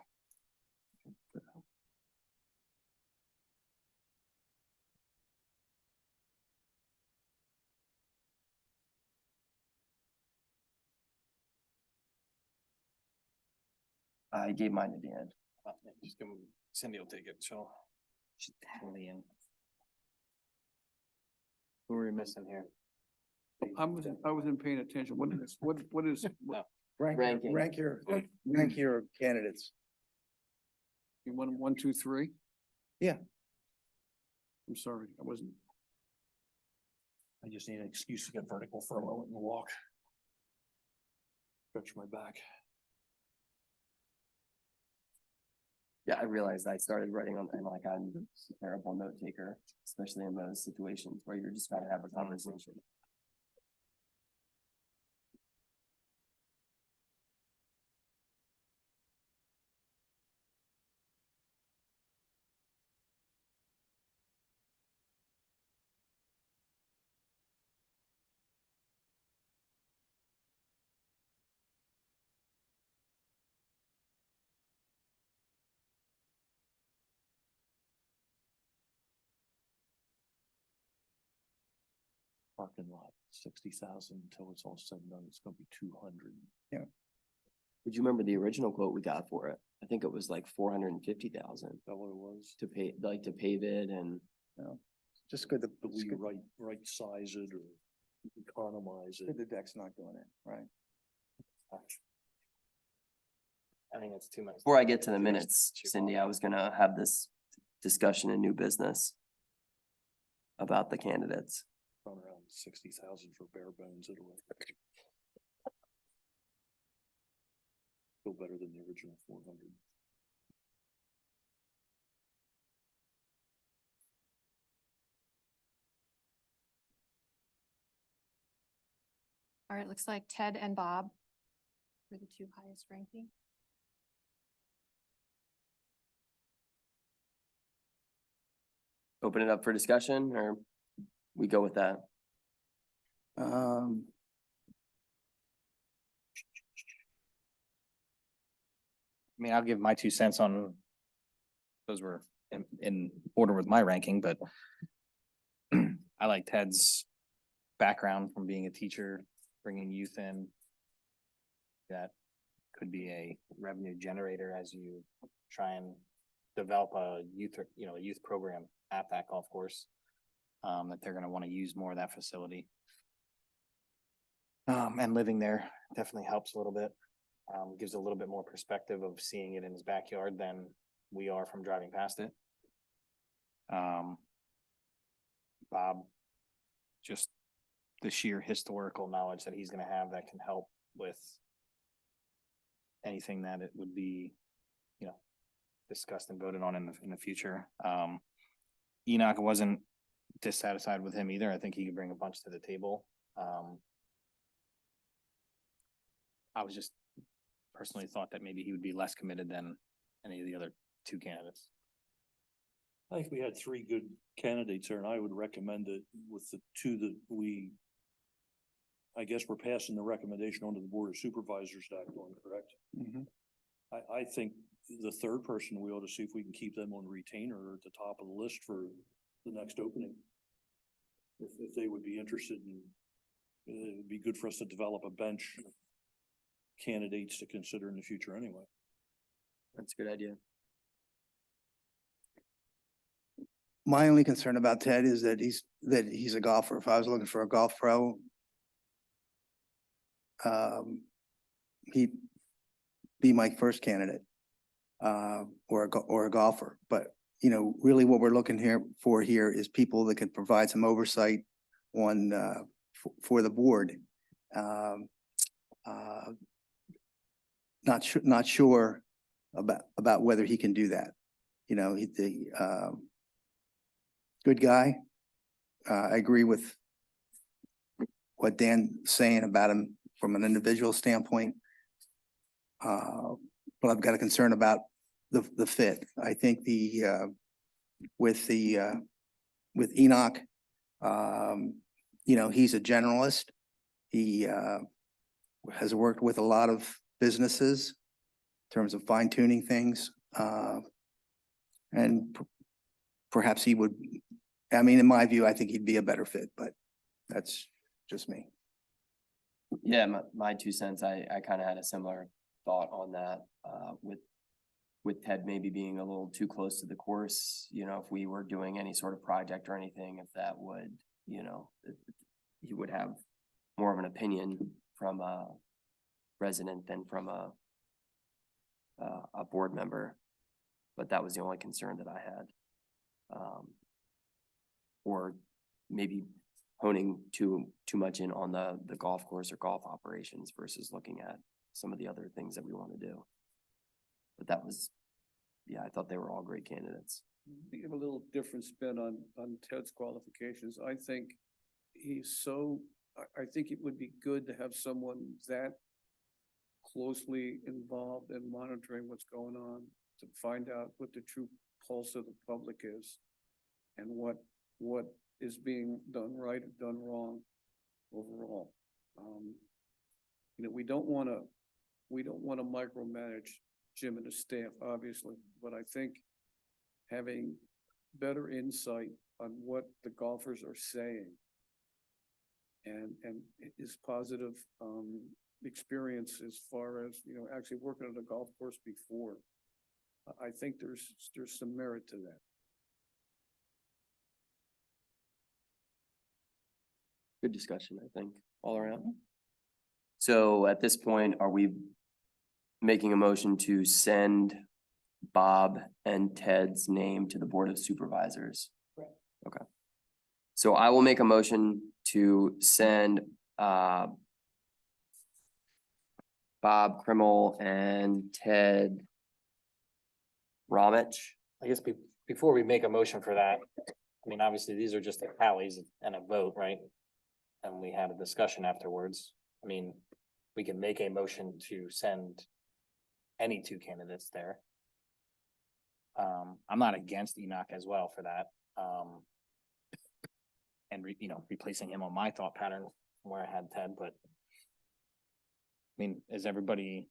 I gave mine to Dan. Just give 'em- Cindy will take it, so. She's definitely in. Who are we missing here? I wasn't paying attention. What is, what is, Ranking. Rank your candidates. you want 'em 1, 2, 3? Yeah. I'm sorry, I wasn't. I just need an excuse to get vertical for a moment and walk. Stretch my back. Yeah, I realized I started writing on, and like I'm a terrible note taker, especially in those situations where you're just trying to have a conversation. Parking lot, 60,000 until it's all said and done, it's gonna be 200. Would you remember the original quote we got for it? I think it was like 450,000 Is that what it was? to pay, like to pave it and Just good to, Do it's we good right size it or economize it? good the deck's not doing it, right? I think it's too much. before I get to the minutes, Cindy, I was gonna have this discussion in new business about the candidates. Run around 60,000 for bare bones, it'll. Still better than the original 400. All right, looks like Ted and Bob were the two highest ranking. Open it up for discussion or we go with that? Um, I mean, I'll give my 2 cents on. Those were in order with my ranking, but. I like Ted's background from being a teacher, bringing youth in. That could be a revenue generator as you try and develop a youth, a youth program at that golf course. That they're gonna wanna use more of that facility. And living there definitely helps a little bit. Gives a little bit more perspective of seeing it in his backyard than we are from driving past it. Bob, just the sheer historical knowledge that he's gonna have that can help with anything that it would be, discussed and voted on in the future. Enoch wasn't dissatisfied with him either. I think he could bring a bunch to the table. I was just personally thought that maybe he would be less committed than any of the other 2 candidates. I think we had 3 good candidates there and I would recommend it with the 2 that I guess we're passing the recommendation on to the Board of Supervisors to act on, correct? mhm. I think the 3rd person, we ought to see if we can keep them on retainer or at the top of the list for the next opening. If they would be interested in, it would be good for us to develop a bench of candidates to consider in the future anyway. That's a good idea. My only concern about Ted is that he's a golfer. If I was looking for a golf pro, he'd be my first candidate, or a golfer. But, really what we're looking for here is people that can provide some oversight on, for the board. Not sure about whether he can do that. Good guy. I agree with what Dan's saying about him from an individual standpoint. But I've got a concern about the fit. I think with Enoch, he's a generalist. He has worked with a lot of businesses in terms of fine tuning things. And perhaps he would, I mean, in my view, I think he'd be a better fit, but that's just me. Yeah, my 2 cents, I kind of had a similar thought on that, with Ted maybe being a little too close to the course, you know, if we were doing any sort of project or anything, if that would, you know, he would have more of an opinion from a resident than from a board member. But that was the only concern that I had. Or maybe honing too much in on the golf course or golf operations versus looking at some of the other things that we want to do. But that was, yeah, I thought they were all great candidates. We have a little different spin on Ted's qualifications. I think he's so, I think it would be good to have someone that closely involved in monitoring what's going on to find out what the true pulse of the public is and what is being done right and done wrong overall. You know, we don't want to micromanage Jim and his staff, obviously, but I think having better insight on what the golfers are saying and his positive experience as far as, you know, actually working on a golf course before, I think there's some merit to that. Good discussion, I think, all around. So at this point, are we making a motion to send Bob and Ted's name to the Board of Supervisors? Right. Okay. So I will make a motion to send Bob Krimmel and Ted Ramich. I guess before we make a motion for that, I mean, obviously, these are just the tallies and a vote, right? And we had a discussion afterwards. I mean, we can make a motion to send any 2 candidates there. I'm not against Enoch as well for that. And replacing him on my thought pattern from where I had Ted, but I mean, does everybody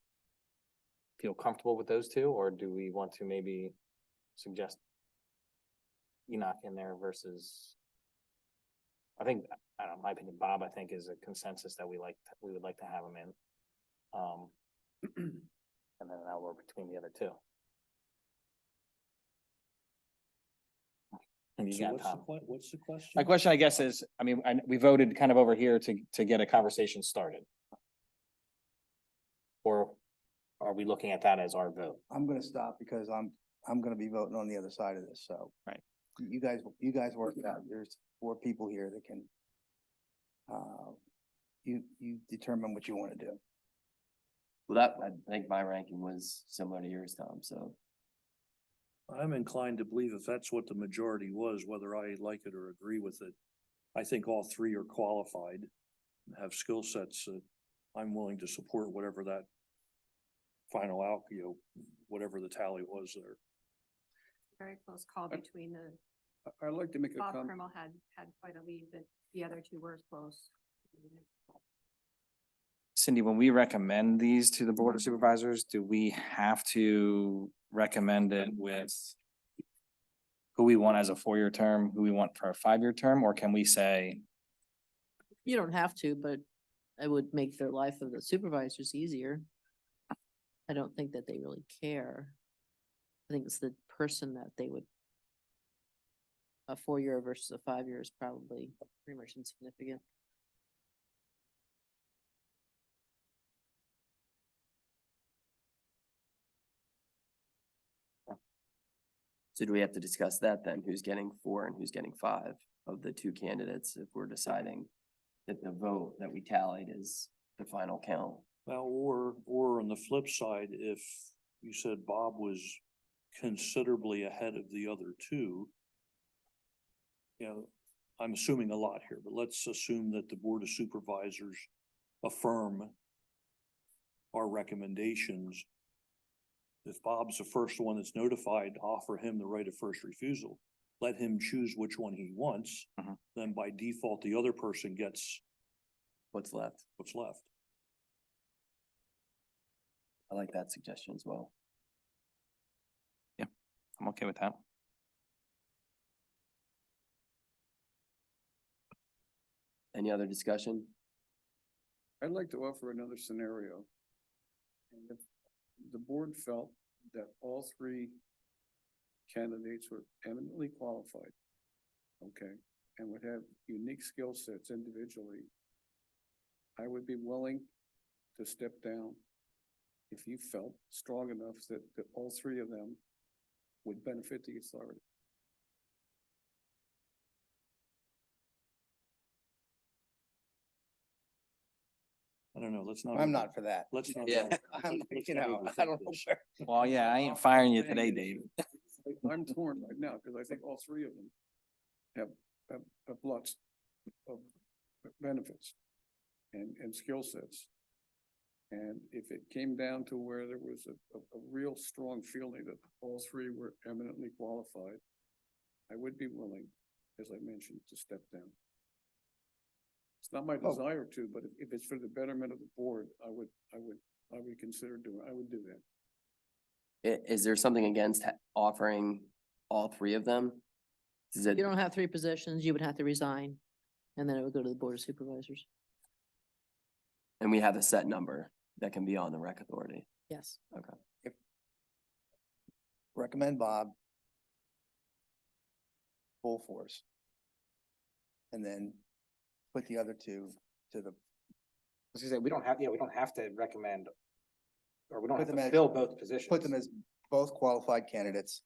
feel comfortable with those 2, or do we want to maybe suggest Enoch in there versus? I think, I don't know, my opinion, Bob, I think is a consensus that we would like to have him in. And then now we're between the other 2. And you So got what's the Tom. what's the question? My question, I guess, is, I mean, we voted kind of over here to get a conversation started. Or are we looking at that as our vote? I'm gonna stop because I'm gonna be voting on the other side of this, so. Right. You guys work it out. There's 4 people here that can, you determine what you want to do. Well, that, I think my ranking was similar to yours, Tom, so. I'm inclined to believe if that's what the majority was, whether I like it or agree with it, I think all 3 are qualified and have skill sets that I'm willing to support whatever that final out, whatever the tally was there. Very close call between the, I'd like to make a Bob comment. Krimmel had quite a lead, but the other 2 were close. Cindy, when we recommend these to the Board of Supervisors, do we have to recommend it with who we want as a 4-year term, who we want for a 5-year term, or can we say, You don't have to, but it would make the life of the supervisors easier. I don't think that they really care. I think it's the person that they would. A 4-year versus a 5-year is probably pretty much insignificant. So do we have to discuss that then? Who's getting 4 and who's getting 5 of the 2 candidates if we're deciding that the vote that we tallied is the final count? Well, or on the flip side, if you said Bob was considerably ahead of the other 2, I'm assuming a lot here, but let's assume that the Board of Supervisors affirm our recommendations. If Bob's the first one that's notified, offer him the right of first refusal. Let him choose which one he wants. Mhm. Then by default, the other person gets what's left. what's left. I like that suggestion as well. I'm okay with that. Any other discussion? I'd like to offer another scenario. And if the board felt that all three candidates were eminently qualified, okay, and would have unique skill sets individually, I would be willing to step down if you felt strong enough that all three of them would benefit the authority. I don't know, let's not. I'm not for that. Let's not. Yeah. I'm, let's you not know, overthink I don't know this. where. Well, yeah, I ain't firing you today, Dave. I'm torn right now, because I think all three of them have lots of benefits and skill sets. And if it came down to where there was a real strong feeling that all three were eminently qualified, I would be willing, as I mentioned, to step down. It's not my Oh. desire to, but if it's for the betterment of the board, I would consider I would do that. Is there something against offering all three of them? Is it, You don't have three positions, you would have to resign, and then it would go to the Board of Supervisors. and we have a set number that can be on the rec authority? Yes. Recommend Bob. Full force. And then put the other two to the, I was gonna say, we don't have to recommend, or we don't Put have them to as- fill both positions. put them as both qualified candidates.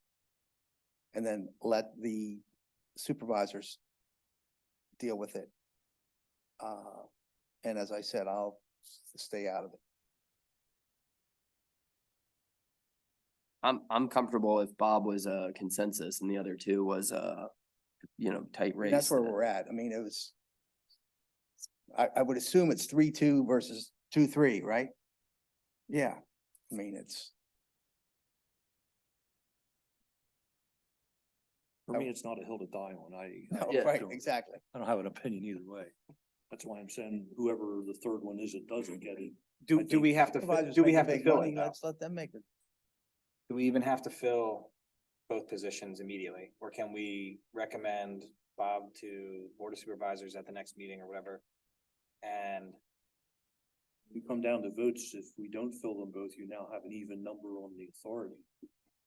And then let the supervisors deal with it. And as I said, I'll stay out of it. I'm comfortable if Bob was a consensus and the other two was a, tight race. That's where we're at. I mean, it was. I would assume it's 3-2 versus 2-3, right? Yeah, I mean, it's, For me, it's not a hill to die on. no, Yeah. right, exactly. I don't have an opinion either way. That's why I'm saying whoever the third one is that doesn't get it. I Do we think have to, Supervisors do we make have the to big fill money, it though? let's let them make it. Do we even have to fill both positions immediately? Or can we recommend Bob to Board of Supervisors at the next meeting or whatever? And We come down to votes. If we don't fill them both, you now have an even number on the authority.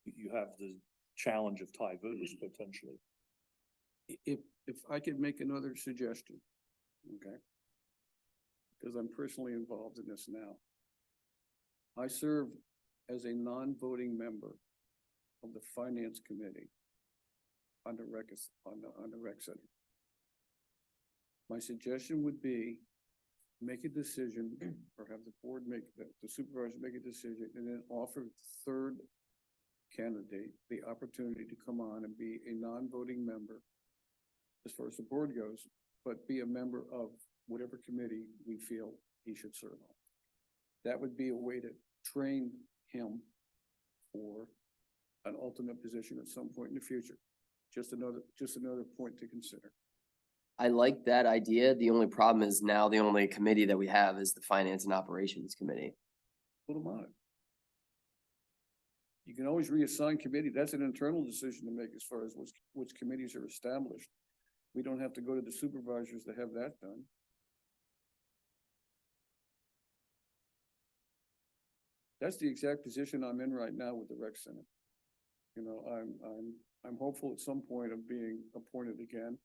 You have the challenge of tie voters potentially. If I could make another suggestion, okay? Because I'm personally involved in this now. I serve as a non-voting member of the Finance Committee on the rec center. My suggestion would be make a decision or have the board the supervisor make a decision and then offer the third candidate the opportunity to come on and be a non-voting member as far as the board goes, but be a member of whatever committee we feel he should serve on. That would be a way to train him for an ultimate position at some point in the future. Just another point to consider. I like that idea. The only problem is now the only committee that we have is the Finance and Operations Committee. Put him on it. You can always reassign committee. That's an internal decision to make as far as which committees are established. We don't have to go to the supervisors to have that done. That's the exact position I'm in right now with the rec center. You know, I'm hopeful at some point of being appointed again.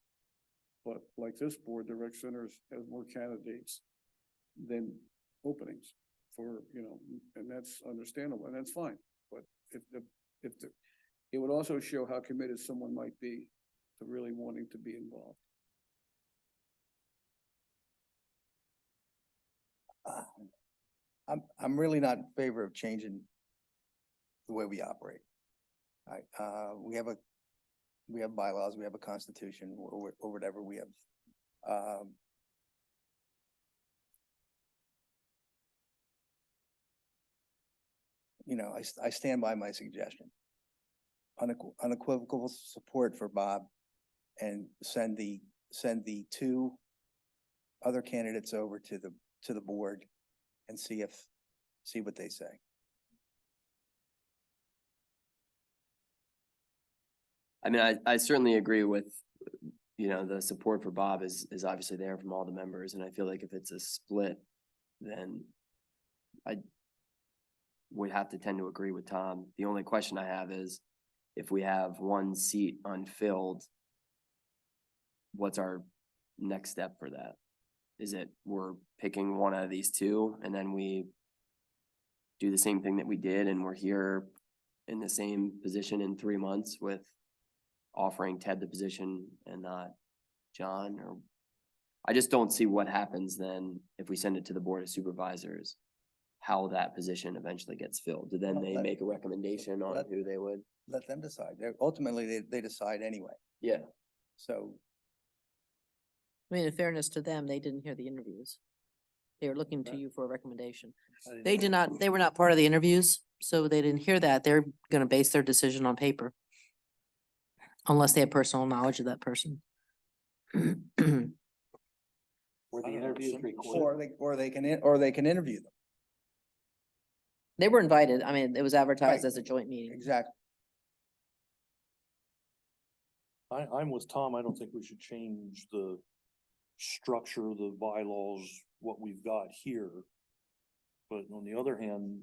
But like this board, the rec center has more candidates than openings for, and that's understandable and that's fine. But it would also show how committed someone might be to really wanting to be involved. I'm really not in favor of changing the way we operate. We have bylaws, we have a constitution or whatever we have. I stand by my suggestion. Unequivocal support for Bob and send the two other candidates over to the board and see what they say. I mean, I certainly agree with, the support for Bob is obviously there from all the members, and I feel like if it's a split, then I would have to tend to agree with Tom. The only question I have is if we have one seat unfilled, what's our next step for that? Is it we're picking one out of these two and then we do the same thing that we did and we're here in the same position in 3 months with offering Ted the position and not John? Or I just don't see what happens then if we send it to the Board of Supervisors, how that position eventually gets filled. Do then Well, they make a recommendation on let- who they would? Let them decide. Ultimately, they decide anyway. Yeah. So I mean, in fairness to them, they didn't hear the interviews. They were looking to you for a recommendation. I didn't They know. did not, they were not part of the interviews, so they didn't hear that. They're gonna base their decision on paper. Unless they have personal knowledge of that person. Were I the don't know, interviews some- recorded? or they can interview them. They were invited. I mean, it was advertised Right. as a joint meeting. Exactly. I'm with Tom. I don't think we should change the structure of the bylaws, what we've got here. But on the other hand,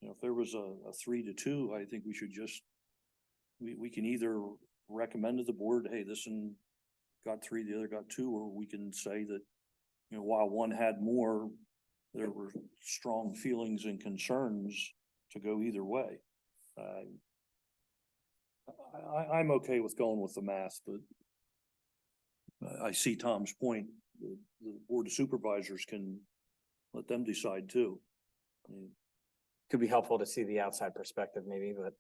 if there was a 3-2, I think we should just, we can either recommend to the board, hey, this one got 3, the other got 2, or we can say that, while one had more, there were strong feelings and concerns to go either way. I'm okay with going with the math, but I see Tom's point. The Board of Supervisors can let them decide too. I mean, Could be helpful to see the outside perspective maybe, but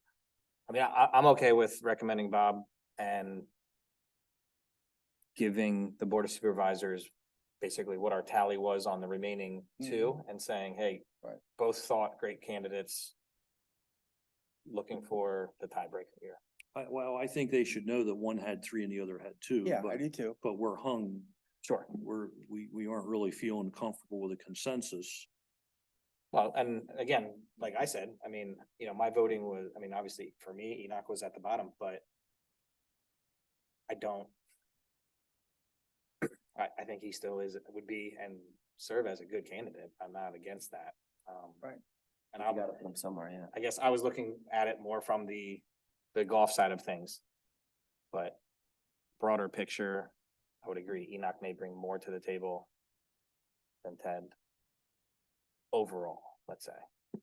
I mean, I'm okay with recommending Bob and giving the Board of Supervisors basically what our tally was on the remaining two and saying, hey, Right. both thought great candidates, looking for the tiebreaker here. I think they should know that one had 3 and the other had 2. Yeah, but- I do too. But we're hung, Sure. we aren't really feeling comfortable with a consensus. Well, and again, like I said, I mean, my voting was, I mean, obviously for me, Enoch was at the bottom, but I don't. I think he still would be and serve as a good candidate. I'm not against that. Right. And You gotta put them somewhere, yeah. I guess I was looking at it more from the golf side of things. But broader picture, I would agree, Enoch may bring more to the table than Ted. Overall, let's say.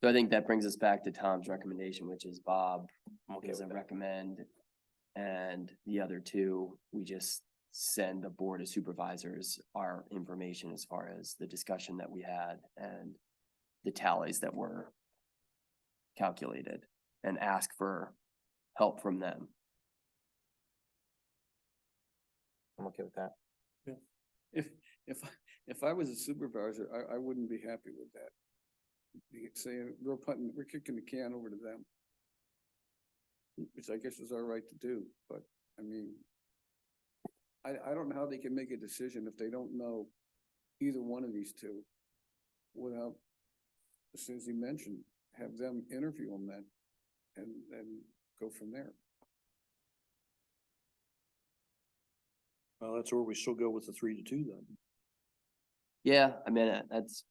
So I think that brings us back to Tom's recommendation, which is Bob I'm okay is with a that. recommend. And the other two, we just send the Board of Supervisors our information as far as the discussion that we had and the tallies that were calculated and ask for help from them. I'm okay with that. If I was a supervisor, I wouldn't be happy with that. Saying, we're kicking the can over to them. Which I guess is our right to do, but I mean. I don't know how they can make a decision if they don't know either one of these two. Without, as you mentioned, have them interview them then and go from there. Well, that's where we still go with the 3-2 then. Yeah, I mean, that's.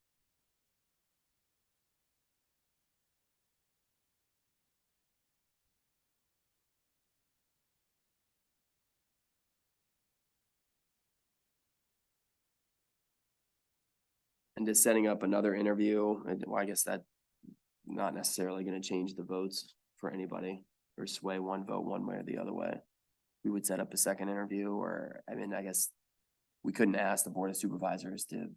And just setting up another interview, well, I guess that not necessarily gonna change the votes for anybody or sway one vote one way or the other way. We would set up a second interview, or, I mean, I guess we couldn't ask the Board of Supervisors to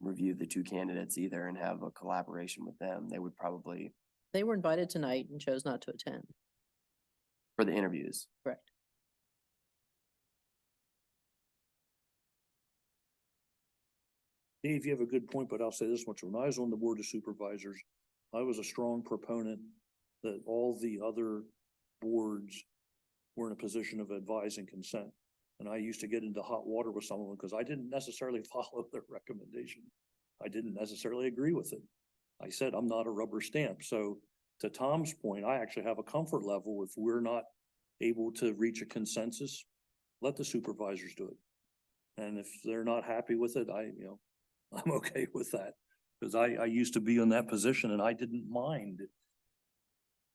review the two candidates either and have a collaboration with them. They would probably, They were invited tonight and chose not to attend. for the interviews. Correct. Dave, you have a good point, but I'll say this much. When I was on the Board of Supervisors, I was a strong proponent that all the other boards were in a position of advise and consent. And I used to get into hot water with some of them because I didn't necessarily follow their recommendation. I didn't necessarily agree with it. I said, I'm not a rubber stamp. So to Tom's point, I actually have a comfort level. If we're not able to reach a consensus, let the supervisors do it. And if they're not happy with it, I'm okay with that. Because I used to be in that position and I didn't mind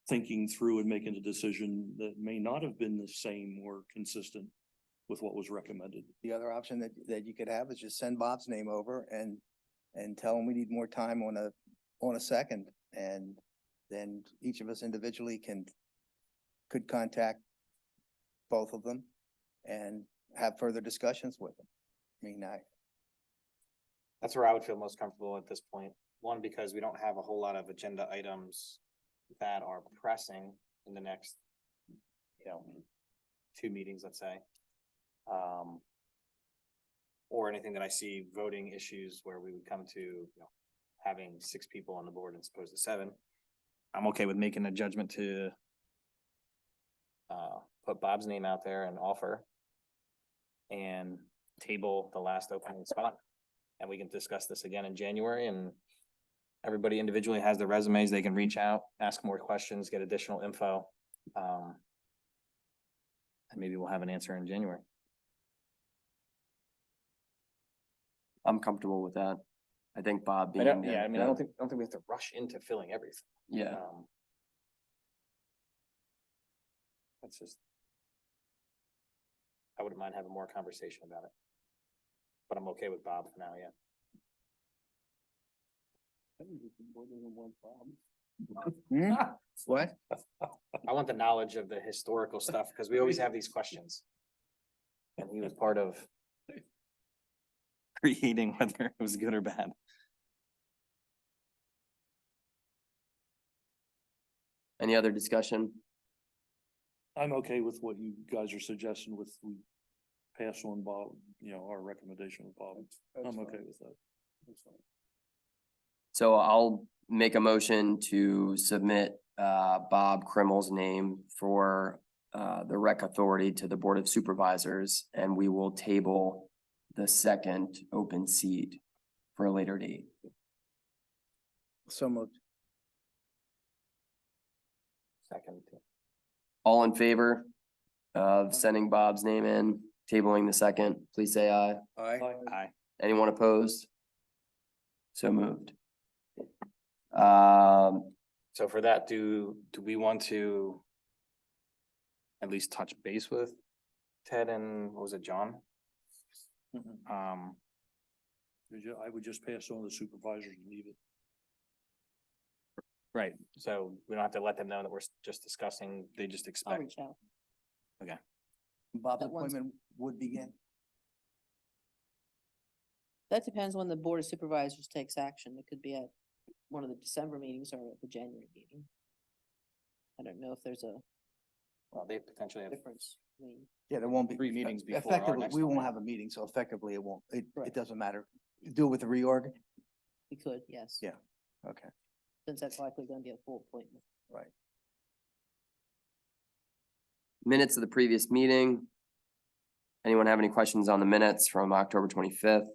thinking through and making a decision that may not have been the same or consistent with what was recommended. The other option that you could have is just send Bob's name over and tell him we need more time on a second. And then each of us individually could contact both of them and have further discussions with them. I mean, That's where I would feel most comfortable at this point. One, because we don't have a whole lot of agenda items that are pressing in the next, 2 meetings, let's say. Or anything that I see voting issues where we would come to, having 6 people on the board as opposed to 7. I'm okay with making a judgment to put Bob's name out there and offer and table the last opening spot. And we can discuss this again in January, and everybody individually has their resumes. They can reach out, ask more questions, get additional info. And maybe we'll have an answer in January. I'm comfortable with that. I think Bob I being. don't the- think we have to rush into filling everything. Yeah, That's just. I wouldn't mind having more conversation about it. But I'm okay with Bob for now, yeah. I think it's more than one problem. what? I want the knowledge of the historical stuff, because we always have these questions. And he was part of creating whether it was good or bad. any other discussion? I'm okay with what you guys are suggesting with we pass on Bob, our recommendation with Bob. I'm okay with that. That's fine. So I'll make a motion to submit Bob Krimmel's name for the rec authority to the Board of Supervisors, and we will table the second open seat for a later date. So moved. Second. All in favor of sending Bob's name in, tabling the second, please say aye. Aye. Anyone opposed? So moved. So for that, do we want to at least touch base with Ted and, what was it, John? I would just pass on to the supervisors and leave it. Right, so we don't have to let them know that we're just discussing, they just I'll expect. reach out. Bob's That one's- appointment would begin. That depends when the Board of Supervisors takes action. It could be at one of the December meetings or at the January meeting. I don't know if there's a Well, they potentially have. difference. I mean, Yeah, there won't be. 3 meetings before our Effectively, next we one. won't have a meeting, so effectively it won't, it Right. doesn't matter. Do it with the reorg? we could, yes. Yeah. Okay, Since that's likely gonna be a full appointment. right. Minutes of the previous meeting. Anyone have any questions on the minutes from October 25th?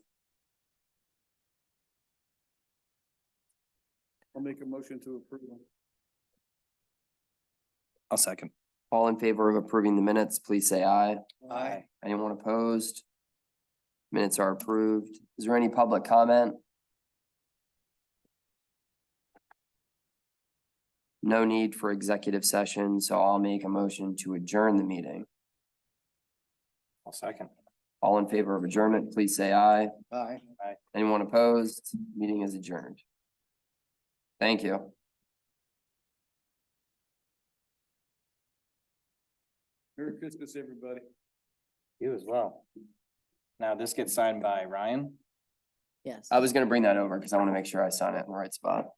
I'll make a motion to approve. I'll second. All in favor of approving the minutes, please say aye. Aye. Anyone opposed? Minutes are approved. Is there any public comment? No need for executive session, so I'll make a motion to adjourn the meeting. I'll second. All in favor of adjournment, please say aye. Aye. Anyone opposed? Meeting is adjourned. Thank you. Merry Christmas, everybody. You as well. Now this gets signed by Ryan. Yes. I was gonna bring that over because I want to make sure I sign it in the right spot.